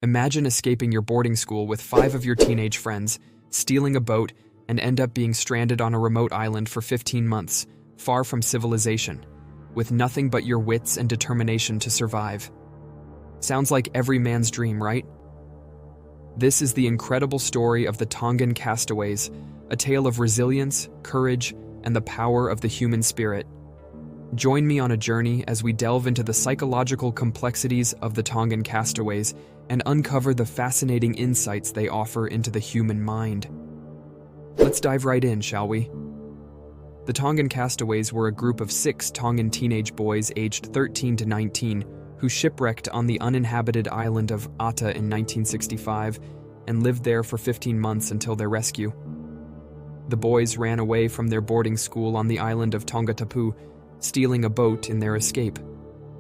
Imagine escaping your boarding school with 5 of your teenage friends, stealing a boat, and end up being stranded on a remote island for 15 months, far from civilization, with nothing but your wits and determination to survive. Sounds like every man's dream, right? This is the incredible story of the Tongan Castaways, a tale of resilience, courage, and the power of the human spirit. Join me on a journey as we delve into the psychological complexities of the Tongan Castaways and uncover the fascinating insights they offer into the human mind. Let's dive right in, shall we? The Tongan Castaways were a group of 6 Tongan teenage boys aged 13 to 19 who shipwrecked on the uninhabited island of Ata in 1965 and lived there for 15 months until their rescue. The boys ran away from their boarding school on the island of Tongatapu, stealing a boat in their escape.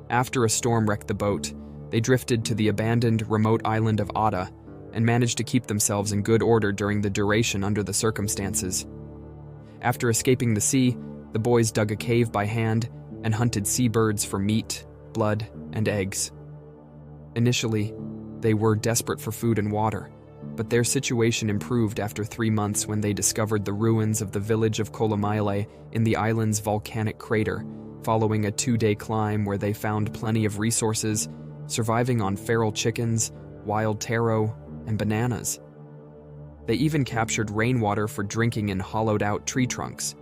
After a storm wrecked the boat, they drifted to the abandoned remote island of Ata and managed to keep themselves in good order during the duration under the circumstances. After escaping the sea, the boys dug a cave by hand and hunted seabirds for meat, blood, and eggs. Initially, they were desperate for food and water, but their situation improved after 3 months when they discovered the ruins of the village of Kolomaile in the island's volcanic crater, following a 2-day climb where they found plenty of resources, surviving on feral chickens, wild taro, and bananas. They even captured rainwater for drinking in hollowed-out tree trunks.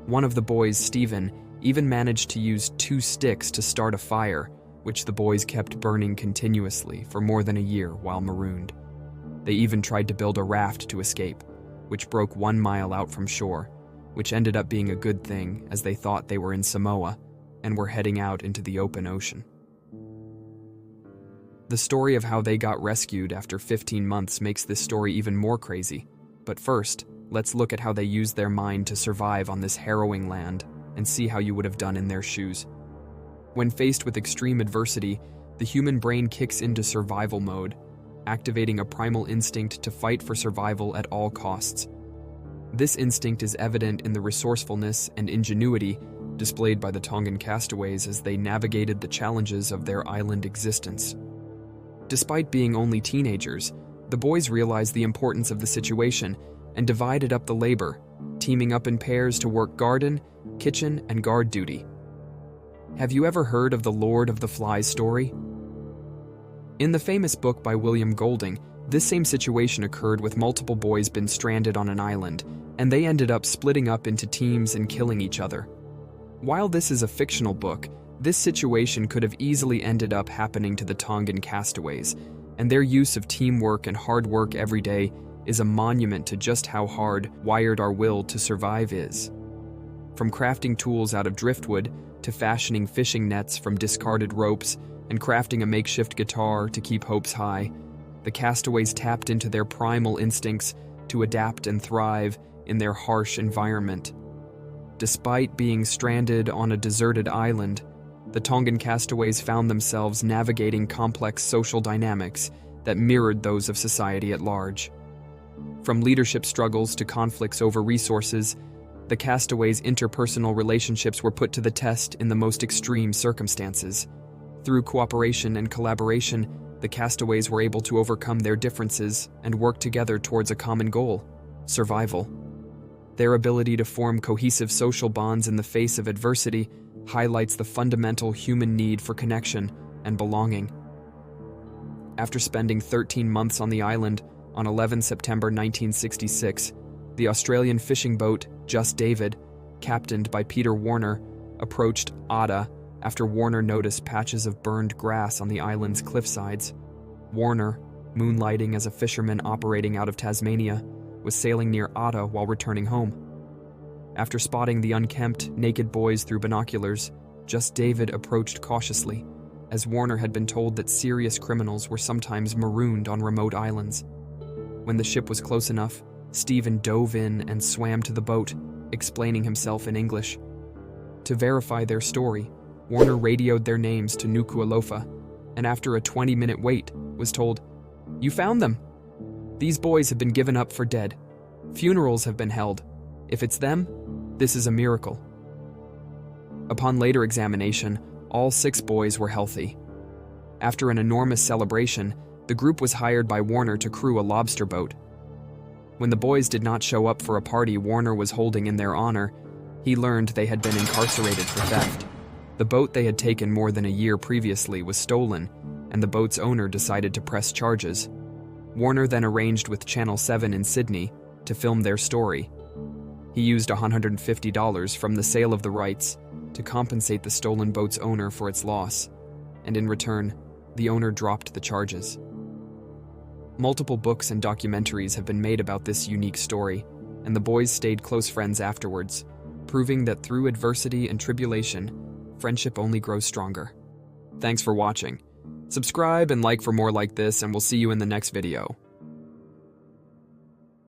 One of the boys, Stephen, even managed to use 2 sticks to start a fire, which the boys kept burning continuously for more than a year while marooned. They even tried to build a raft to escape, which broke 1 mile out from shore, which ended up being a good thing as they thought they were in Samoa and were heading out into the open ocean. The story of how they got rescued after 15 months makes this story even more crazy. But first, let's look at how they used their mind to survive on this harrowing land and see how you would have done in their shoes. When faced with extreme adversity, the human brain kicks into survival mode, activating a primal instinct to fight for survival at all costs. This instinct is evident in the resourcefulness and ingenuity displayed by the Tongan castaways as they navigated the challenges of their island existence. Despite being only teenagers, the boys realized the importance of the situation and divided up the labor, teaming up in pairs to work garden, kitchen, and guard duty. Have you ever heard of the Lord of the Flies story? In the famous book by William Golding, this same situation occurred with multiple boys been stranded on an island, and they ended up splitting up into teams and killing each other. While this is a fictional book, this situation could have easily ended up happening to the Tongan castaways, and their use of teamwork and hard work every day is a monument to just how hard-wired our will to survive is. From crafting tools out of driftwood to fashioning fishing nets from discarded ropes and crafting a makeshift guitar to keep hopes high, the castaways tapped into their primal instincts to adapt and thrive in their harsh environment. Despite being stranded on a deserted island, the Tongan castaways found themselves navigating complex social dynamics that mirrored those of society at large. From leadership struggles to conflicts over resources, the castaways' interpersonal relationships were put to the test in the most extreme circumstances. Through cooperation and collaboration, the castaways were able to overcome their differences and work together towards a common goal: survival. Their ability to form cohesive social bonds in the face of adversity highlights the fundamental human need for connection and belonging. After spending 13 months on the island, on 11 September 1966, the Australian fishing boat Just David, captained by Peter Warner, approached Ata after Warner noticed patches of burned grass on the island's cliffsides. Warner, moonlighting as a fisherman operating out of Tasmania, was sailing near Ata while returning home. After spotting the unkempt, naked boys through binoculars, Just David approached cautiously, as Warner had been told that serious criminals were sometimes marooned on remote islands. When the ship was close enough, Stephen dove in and swam to the boat, explaining himself in English. To verify their story, Warner radioed their names to Nuku'alofa, and after a 20-minute wait, was told, "You found them! These boys have been given up for dead. Funerals have been held. If it's them, this is a miracle." Upon later examination, all 6 boys were healthy. After an enormous celebration, The group was hired by Warner to crew a lobster boat. When the boys did not show up for a party Warner was holding in their honor, he learned they had been incarcerated for theft. The boat they had taken more than a year previously was stolen, and the boat's owner decided to press charges. Warner then arranged with Channel 7 in Sydney to film their story. He used $150 from the sale of the rights to compensate the stolen boat's owner for its loss, and in return, the owner dropped the charges. Multiple books and documentaries have been made about this unique story, and the boys stayed close friends afterwards, proving that through adversity and tribulation, friendship only grows stronger. Thanks for watching. Subscribe and like for more like this, and we'll see you in the next video.